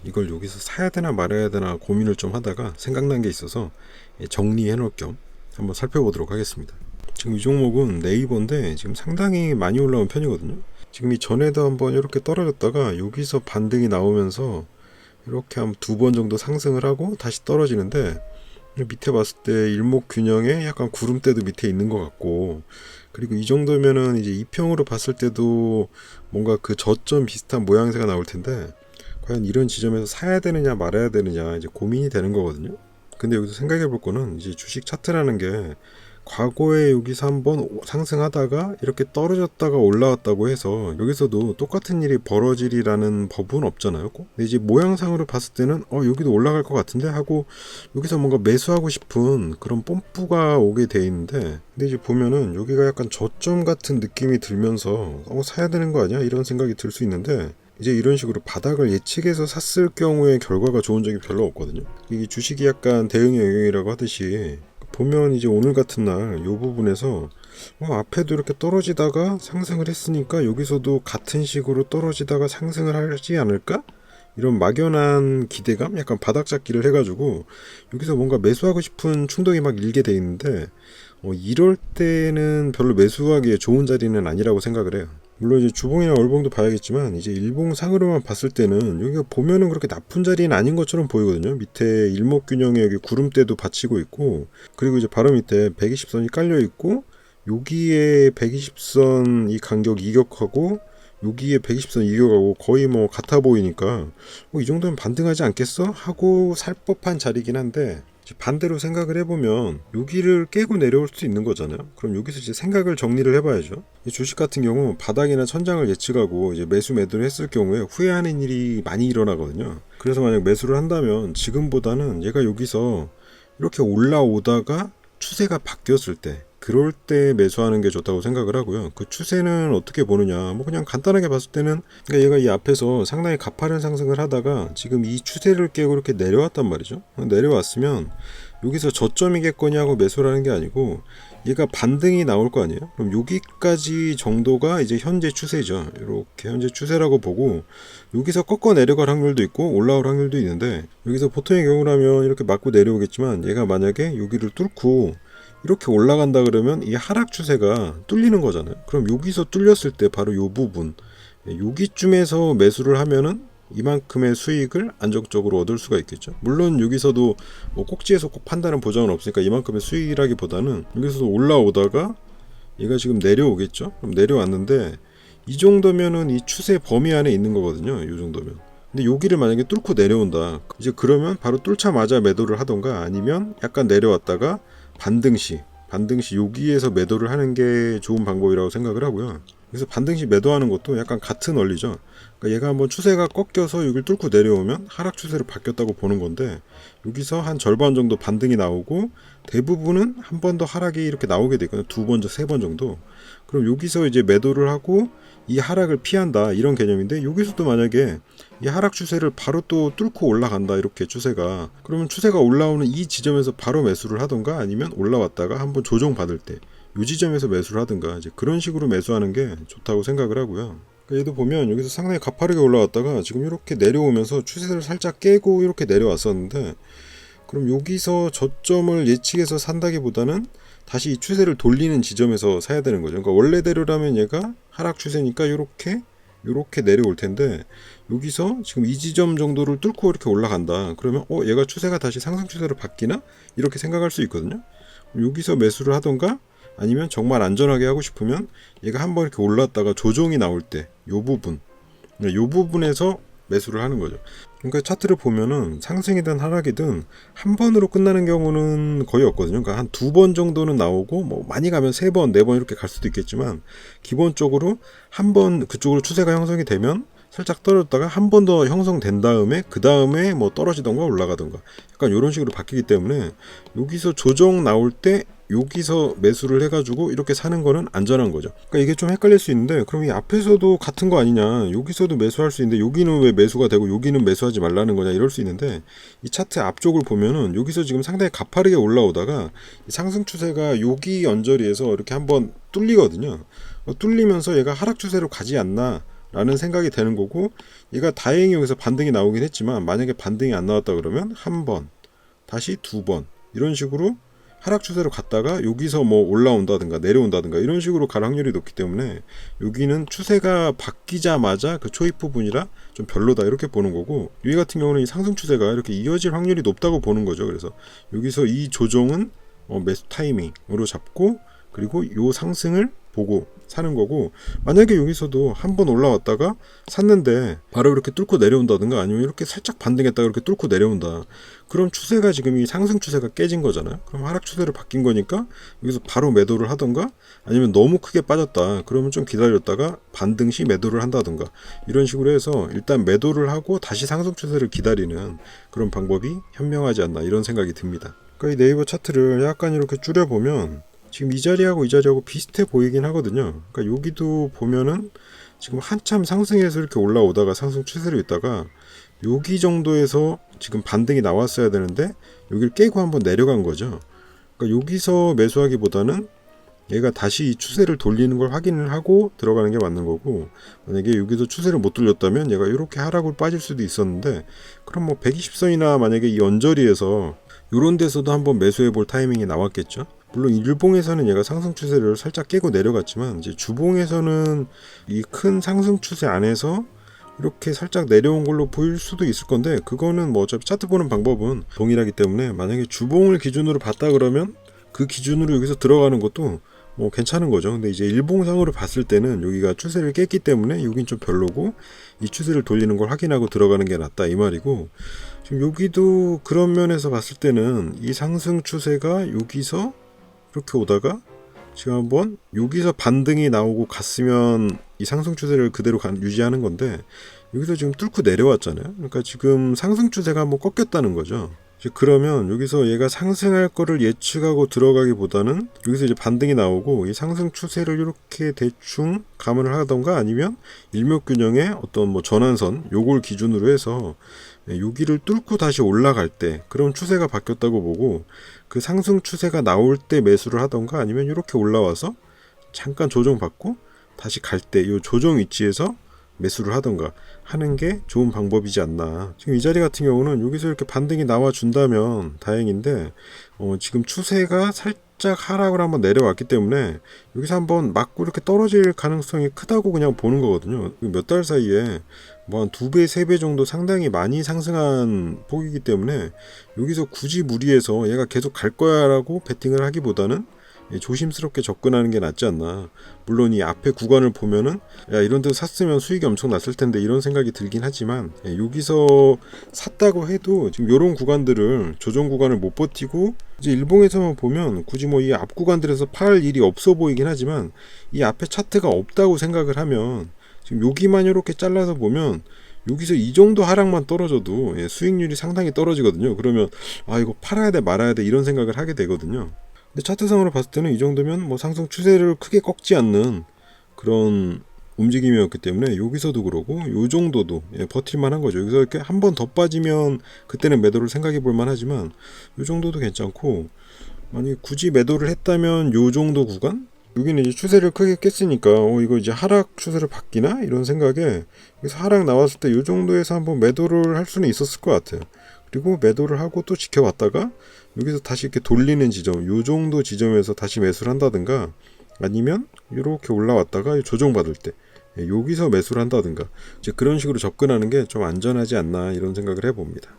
이걸 여기서 사야 되나 말아야 되나 고민을 좀 하다가 생각난 게 있어서 정리해 놓을 겸 한번 살펴보도록 하겠습니다. 지금 이 종목은 네이버인데 지금 상당히 많이 올라온 편이거든요. 지금 이 전에도 한번 이렇게 떨어졌다가 여기서 반등이 나오면서 이렇게 한 두 번 정도 상승을 하고 다시 떨어지는데, 밑에 봤을 때 일목균형에 약간 구름대도 밑에 있는 것 같고, 그리고 이 정도면은 이제 이평으로 봤을 때도 뭔가 그 저점 비슷한 모양새가 나올 텐데, 과연 이런 지점에서 사야 되느냐 말아야 되느냐 이제 고민이 되는 거거든요. 근데 여기서 생각해 볼 거는, 이제 주식 차트라는 게 과거에 여기서 한번 상승하다가 이렇게 떨어졌다가 올라왔다고 해서 여기서도 똑같은 일이 벌어지리라는 법은 없잖아요. 근데 이제 모양상으로 봤을 때는 여기도 올라갈 것 같은데 하고 여기서 뭔가 매수하고 싶은 그런 뽐뿌가 오게 돼 있는데, 근데 이제 보면은 여기가 약간 저점 같은 느낌이 들면서 사야 되는 거 아니야? 이런 생각이 들 수 있는데, 이제 이런 식으로 바닥을 예측해서 샀을 경우에 결과가 좋은 적이 별로 없거든요. 이게 주식이 약간 대응의 영역이라고 하듯이 보면 이제 오늘 같은 날 이 부분에서 앞에도 이렇게 떨어지다가 상승을 했으니까 여기서도 같은 식으로 떨어지다가 상승을 하지 않을까? 이런 막연한 기대감? 약간 바닥 잡기를 해가지고 여기서 뭔가 매수하고 싶은 충동이 막 일게 돼 있는데, 이럴 때는 별로 매수하기에 좋은 자리는 아니라고 생각을 해요. 물론 이제 주봉이나 월봉도 봐야겠지만 이제 일봉상으로만 봤을 때는 여기가 보면은 그렇게 나쁜 자리는 아닌 것처럼 보이거든요. 밑에 일목균형에 여기 구름대도 받치고 있고, 그리고 이제 바로 밑에 120선이 깔려 있고, 여기에 120선 이 간격 이격하고 여기에 120선 이격하고 거의 뭐 같아 보이니까 이 정도면 반등하지 않겠어? 하고 살 법한 자리긴 한데, 반대로 생각을 해보면 여기를 깨고 내려올 수 있는 거잖아요. 그럼 여기서 이제 생각을 정리를 해봐야죠. 이 주식 같은 경우 바닥이나 천장을 예측하고 이제 매수 매도를 했을 경우에 후회하는 일이 많이 일어나거든요. 그래서 만약 매수를 한다면 지금보다는 얘가 여기서 이렇게 올라오다가 추세가 바뀌었을 때, 그럴 때 매수하는 게 좋다고 생각을 하고요. 그 추세는 어떻게 보느냐, 뭐 그냥 간단하게 봤을 때는, 그러니까 얘가 이 앞에서 상당히 가파른 상승을 하다가 지금 이 추세를 깨고 이렇게 내려왔단 말이죠. 내려왔으면 여기서 저점이겠거니 하고 매수를 하는 게 아니고 얘가 반등이 나올 거 아니에요. 그럼 여기까지 정도가 이제 현재 추세죠. 이렇게 현재 추세라고 보고 여기서 꺾어 내려갈 확률도 있고 올라올 확률도 있는데, 여기서 보통의 경우라면 이렇게 맞고 내려오겠지만 얘가 만약에 여기를 뚫고 이렇게 올라간다 그러면 이 하락 추세가 뚫리는 거잖아요. 그럼 여기서 뚫렸을 때 바로 이 부분, 여기쯤에서 매수를 하면은 이만큼의 수익을 안정적으로 얻을 수가 있겠죠. 물론 여기서도 뭐 꼭지에서 꼭 판다는 보장은 없으니까 이만큼의 수익이라기보다는 여기서도 올라오다가 얘가 지금 내려오겠죠. 그럼 내려왔는데 이 정도면은 이 추세 범위 안에 있는 거거든요. 이 정도면. 근데 여기를 만약에 뚫고 내려온다, 이제 그러면 바로 뚫자마자 매도를 하던가, 아니면 약간 내려왔다가 반등시 여기에서 매도를 하는 게 좋은 방법이라고 생각을 하고요. 그래서 반등시 매도하는 것도 약간 같은 원리죠. 그러니까 얘가 한번 추세가 꺾여서 여기를 뚫고 내려오면 하락 추세로 바뀌었다고 보는 건데, 여기서 한 절반 정도 반등이 나오고 대부분은 한 번 더 하락이 이렇게 나오게 되거든요. 두 번, 세 번 정도. 그럼 여기서 이제 매도를 하고 이 하락을 피한다, 이런 개념인데, 여기서도 만약에 이 하락 추세를 바로 또 뚫고 올라간다, 이렇게 추세가, 그러면 추세가 올라오는 이 지점에서 바로 매수를 하던가, 아니면 올라왔다가 한번 조정 받을 때 이 지점에서 매수를 하든가, 이제 그런 식으로 매수하는 게 좋다고 생각을 하고요. 그러니까 얘도 보면 여기서 상당히 가파르게 올라왔다가 지금 이렇게 내려오면서 추세를 살짝 깨고 이렇게 내려왔었는데, 그럼 여기서 저점을 예측해서 산다기보다는 다시 이 추세를 돌리는 지점에서 사야 되는 거죠. 그러니까 원래대로라면 얘가 하락 추세니까 이렇게 내려올 텐데, 여기서 지금 이 지점 정도를 뚫고 이렇게 올라간다 그러면 얘가 추세가 다시 상승 추세로 바뀌나? 이렇게 생각할 수 있거든요. 여기서 매수를 하던가, 아니면 정말 안전하게 하고 싶으면 얘가 한번 이렇게 올랐다가 조정이 나올 때 요 부분에서 매수를 하는 거죠. 그러니까 차트를 보면은 상승이든 하락이든 한 번으로 끝나는 경우는 거의 없거든요. 그러니까 한 두 번 정도는 나오고, 뭐 많이 가면 세 번, 네 번 이렇게 갈 수도 있겠지만, 기본적으로 한 번 그쪽으로 추세가 형성이 되면 살짝 떨어졌다가 한 번 더 형성된 다음에 그 다음에 뭐 떨어지던가 올라가던가 약간 이런 식으로 바뀌기 때문에, 여기서 조정 나올 때 여기서 매수를 해가지고 이렇게 사는 거는 안전한 거죠. 그러니까 이게 좀 헷갈릴 수 있는데, 그럼 이 앞에서도 같은 거 아니냐, 여기서도 매수할 수 있는데 여기는 왜 매수가 되고 여기는 매수하지 말라는 거냐, 이럴 수 있는데, 이 차트 앞쪽을 보면은 여기서 지금 상당히 가파르게 올라오다가 상승 추세가 여기 언저리에서 이렇게 한번 뚫리거든요. 뚫리면서 얘가 하락 추세로 가지 않나 라는 생각이 되는 거고, 얘가 다행히 여기서 반등이 나오긴 했지만 만약에 반등이 안 나왔다 그러면 한 번, 다시 두 번 이런 식으로 하락 추세로 갔다가 여기서 뭐 올라온다든가 내려온다든가 이런 식으로 갈 확률이 높기 때문에 여기는 추세가 바뀌자마자 그 초입 부분이라 좀 별로다 이렇게 보는 거고, 여기 같은 경우는 이 상승 추세가 이렇게 이어질 확률이 높다고 보는 거죠. 그래서 여기서 이 조정은 매수 타이밍으로 잡고 그리고 이 상승을 보고 사는 거고, 만약에 여기서도 한번 올라왔다가 샀는데 바로 이렇게 뚫고 내려온다든가 아니면 이렇게 살짝 반등했다가 이렇게 뚫고 내려온다, 그럼 추세가 지금 이 상승 추세가 깨진 거잖아요. 그럼 하락 추세로 바뀐 거니까 여기서 바로 매도를 하던가, 아니면 너무 크게 빠졌다 그러면 좀 기다렸다가 반등 시 매도를 한다든가 이런 식으로 해서 일단 매도를 하고 다시 상승 추세를 기다리는 그런 방법이 현명하지 않나 이런 생각이 듭니다. 그러니까 이 네이버 차트를 약간 이렇게 줄여보면 지금 이 자리하고 이 자리하고 비슷해 보이긴 하거든요. 그러니까 여기도 보면은 지금 한참 상승해서 이렇게 올라오다가 상승 추세로 있다가 여기 정도에서 지금 반등이 나왔어야 되는데 여기를 깨고 한번 내려간 거죠. 그러니까 여기서 매수하기보다는 얘가 다시 이 추세를 돌리는 걸 확인을 하고 들어가는 게 맞는 거고, 만약에 여기서 추세를 못 돌렸다면 얘가 이렇게 하락으로 빠질 수도 있었는데, 그럼 뭐 120선이나 만약에 이 언저리에서 이런 데서도 한번 매수해 볼 타이밍이 나왔겠죠. 물론 일봉에서는 얘가 상승 추세를 살짝 깨고 내려갔지만 이제 주봉에서는 이 큰 상승 추세 안에서 이렇게 살짝 내려온 걸로 보일 수도 있을 건데, 그거는 뭐 어차피 차트 보는 방법은 동일하기 때문에 만약에 주봉을 기준으로 봤다 그러면 그 기준으로 여기서 들어가는 것도 뭐 괜찮은 거죠. 근데 이제 일봉상으로 봤을 때는 여기가 추세를 깼기 때문에 여긴 좀 별로고, 이 추세를 돌리는 걸 확인하고 들어가는 게 낫다 이 말이고, 지금 여기도 그런 면에서 봤을 때는 이 상승 추세가 여기서 이렇게 오다가 지금 한번 여기서 반등이 나오고 갔으면 이 상승 추세를 그대로 유지하는 건데, 여기서 지금 뚫고 내려왔잖아요. 그러니까 지금 상승 추세가 한번 꺾였다는 거죠. 그러면 여기서 얘가 상승할 거를 예측하고 들어가기보다는 여기서 이제 반등이 나오고 이 상승 추세를 이렇게 대충 감안을 하던가, 아니면 일목균형의 어떤 뭐 전환선 요걸 기준으로 해서 여기를 뚫고 다시 올라갈 때 그럼 추세가 바뀌었다고 보고, 그 상승 추세가 나올 때 매수를 하던가, 아니면 이렇게 올라와서 잠깐 조정받고 다시 갈 때 이 조정 위치에서 매수를 하던가 하는 게 좋은 방법이지 않나. 지금 이 자리 같은 경우는 여기서 이렇게 반등이 나와 준다면 다행인데, 지금 추세가 살짝 하락을 한번 내려왔기 때문에 여기서 한번 맞고 이렇게 떨어질 가능성이 크다고 그냥 보는 거거든요. 몇 달 사이에 뭐 한 2배, 3배 정도 상당히 많이 상승한 폭이기 때문에 여기서 굳이 무리해서 얘가 계속 갈 거야 라고 베팅을 하기보다는 조심스럽게 접근하는 게 낫지 않나. 물론 이 앞에 구간을 보면은 야 이런 데서 샀으면 수익이 엄청 났을 텐데 이런 생각이 들긴 하지만, 여기서 샀다고 해도 지금 이런 구간들을 조정 구간을 못 버티고 이제 일봉에서만 보면 굳이 뭐 이 앞 구간들에서 팔 일이 없어 보이긴 하지만, 이 앞에 차트가 없다고 생각을 하면 지금 여기만 이렇게 잘라서 보면 여기서 이 정도 하락만 떨어져도 수익률이 상당히 떨어지거든요. 그러면 아 이거 팔아야 돼 말아야 돼 이런 생각을 하게 되거든요. 근데 차트상으로 봤을 때는 이 정도면 뭐 상승 추세를 크게 꺾지 않는 그런 움직임이었기 때문에 여기서도 그러고 요 정도도 버틸만 한 거죠. 여기서 이렇게 한 번 더 빠지면 그때는 매도를 생각해 볼 만하지만 요 정도도 괜찮고, 만약에 굳이 매도를 했다면 요 정도 구간? 여기는 이제 추세를 크게 깼으니까 이거 이제 하락 추세를 바뀌나? 이런 생각에 여기서 하락 나왔을 때 요 정도에서 한번 매도를 할 수는 있었을 것 같아요. 그리고 매도를 하고 또 지켜봤다가 여기서 다시 이렇게 돌리는 지점, 요 정도 지점에서 다시 매수를 한다든가, 아니면 이렇게 올라왔다가 조정받을 때 여기서 매수를 한다든가, 이제 그런 식으로 접근하는 게 좀 안전하지 않나 이런 생각을 해봅니다.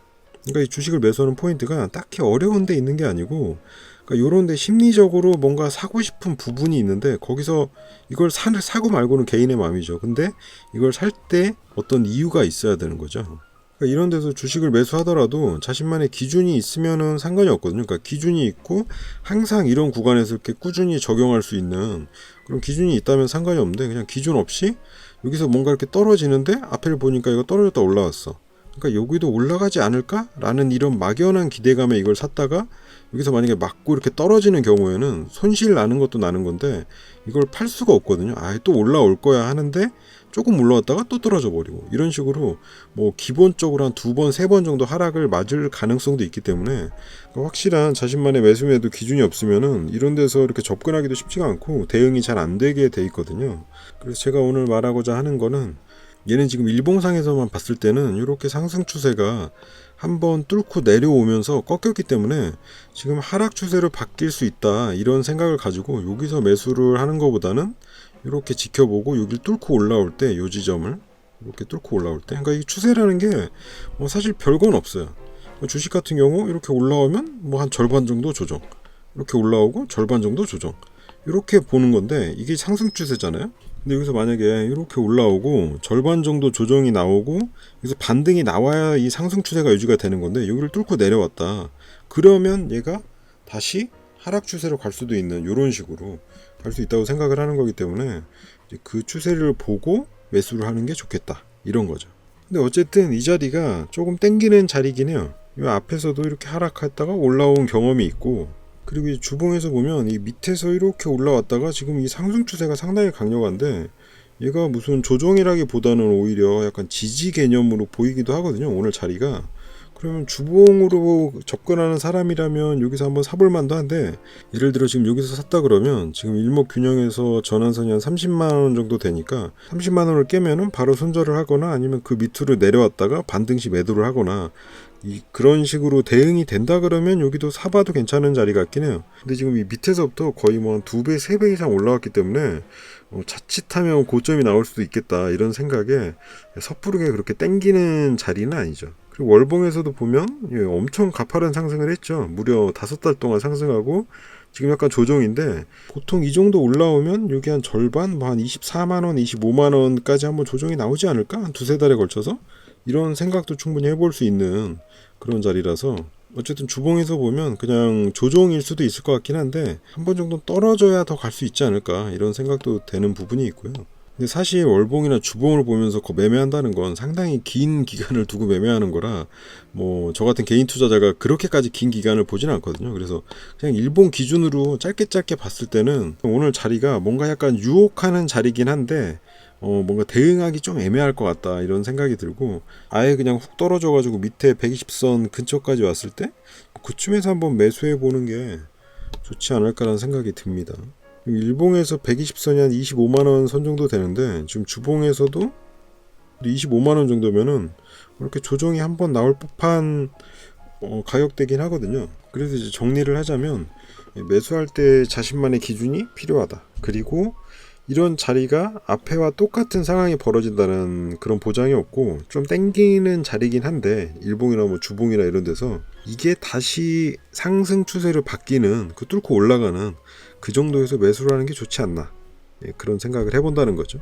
그러니까 이 주식을 매수하는 포인트가 딱히 어려운 데 있는 게 아니고, 그러니까 요런 데 심리적으로 뭔가 사고 싶은 부분이 있는데 거기서 이걸 사고 말고는 개인의 마음이죠. 근데 이걸 살 때 어떤 이유가 있어야 되는 거죠. 그러니까 이런 데서 주식을 매수하더라도 자신만의 기준이 있으면은 상관이 없거든요. 그러니까 기준이 있고 항상 이런 구간에서 이렇게 꾸준히 적용할 수 있는 그런 기준이 있다면 상관이 없는데, 그냥 기준 없이 여기서 뭔가 이렇게 떨어지는데 앞에를 보니까 이거 떨어졌다 올라왔어. 그러니까 여기도 올라가지 않을까라는 이런 막연한 기대감에 이걸 샀다가 여기서 만약에 맞고 이렇게 떨어지는 경우에는 손실 나는 것도 나는 건데 이걸 팔 수가 없거든요. 또 올라올 거야 하는데 조금 올라왔다가 또 떨어져 버리고, 이런 식으로 뭐 기본적으로 한 2번, 3번 정도 하락을 맞을 가능성도 있기 때문에 확실한 자신만의 매수매도 기준이 없으면은 이런 데서 이렇게 접근하기도 쉽지가 않고 대응이 잘 안 되게 돼 있거든요. 그래서 제가 오늘 말하고자 하는 거는 얘는 지금 일봉상에서만 봤을 때는 이렇게 상승 추세가 한번 뚫고 내려오면서 꺾였기 때문에 지금 하락 추세로 바뀔 수 있다 이런 생각을 가지고 여기서 매수를 하는 것보다는 이렇게 지켜보고 여기를 뚫고 올라올 때 이 지점을 이렇게 뚫고 올라올 때, 그러니까 이 추세라는 게 사실 별건 없어요. 주식 같은 경우 이렇게 올라오면 뭐 한 절반 정도 조정, 이렇게 올라오고 절반 정도 조정, 이렇게 보는 건데 이게 상승 추세잖아요. 근데 여기서 만약에 이렇게 올라오고 절반 정도 조정이 나오고 여기서 반등이 나와야 이 상승 추세가 유지가 되는 건데 여기를 뚫고 내려왔다. 그러면 얘가 다시 하락 추세로 갈 수도 있는 이런 식으로 갈 수 있다고 생각을 하는 거기 때문에 이제 그 추세를 보고 매수를 하는 게 좋겠다 이런 거죠. 근데 어쨌든 이 자리가 조금 땡기는 자리긴 해요. 이 앞에서도 이렇게 하락했다가 올라온 경험이 있고, 그리고 이 주봉에서 보면 이 밑에서 이렇게 올라왔다가 지금 이 상승 추세가 상당히 강력한데 얘가 무슨 조정이라기보다는 오히려 약간 지지 개념으로 보이기도 하거든요, 오늘 자리가. 그러면 주봉으로 접근하는 사람이라면 여기서 한번 사볼 만도 한데, 예를 들어 지금 여기서 샀다 그러면 지금 일목균형에서 전환선이 한 30만원 정도 되니까 30만원을 깨면은 바로 손절을 하거나 아니면 그 밑으로 내려왔다가 반등시 매도를 하거나 그런 식으로 대응이 된다 그러면 여기도 사봐도 괜찮은 자리 같긴 해요. 근데 지금 이 밑에서부터 거의 뭐 2배, 3배 이상 올라왔기 때문에 자칫하면 고점이 나올 수도 있겠다 이런 생각에 섣부르게 그렇게 땡기는 자리는 아니죠. 그리고 월봉에서도 보면 엄청 가파른 상승을 했죠. 무려 5달 동안 상승하고 지금 약간 조정인데, 보통 이 정도 올라오면 여기 한 절반, 뭐 한 24만원, 25만원까지 한번 조정이 나오지 않을까? 한 2-3달에 걸쳐서? 이런 생각도 충분히 해볼 수 있는 그런 자리라서, 어쨌든 주봉에서 보면 그냥 조정일 수도 있을 것 같긴 한데 한 번 정도 떨어져야 더 갈 수 있지 않을까 이런 생각도 되는 부분이 있고요. 근데 사실 월봉이나 주봉을 보면서 매매한다는 건 상당히 긴 기간을 두고 매매하는 거라 뭐 저 같은 개인 투자자가 그렇게까지 긴 기간을 보지는 않거든요. 그래서 그냥 일봉 기준으로 짧게 봤을 때는 오늘 자리가 뭔가 약간 유혹하는 자리긴 한데 뭔가 대응하기 좀 애매할 것 같다 이런 생각이 들고, 아예 그냥 훅 떨어져 가지고 밑에 120선 근처까지 왔을 때 그쯤에서 한번 매수해 보는 게 좋지 않을까라는 생각이 듭니다. 일봉에서 120선이 한 25만원 선 정도 되는데 지금 주봉에서도 25만원 정도면은 이렇게 조정이 한번 나올 법한 가격대긴 하거든요. 그래서 이제 정리를 하자면 매수할 때 자신만의 기준이 필요하다. 그리고 이런 자리가 앞에와 똑같은 상황이 벌어진다는 그런 보장이 없고 좀 땡기는 자리긴 한데, 일봉이나 뭐 주봉이나 이런 데서 이게 다시 상승 추세로 바뀌는, 뚫고 올라가는 그 정도에서 매수를 하는 게 좋지 않나, 그런 생각을 해본다는 거죠.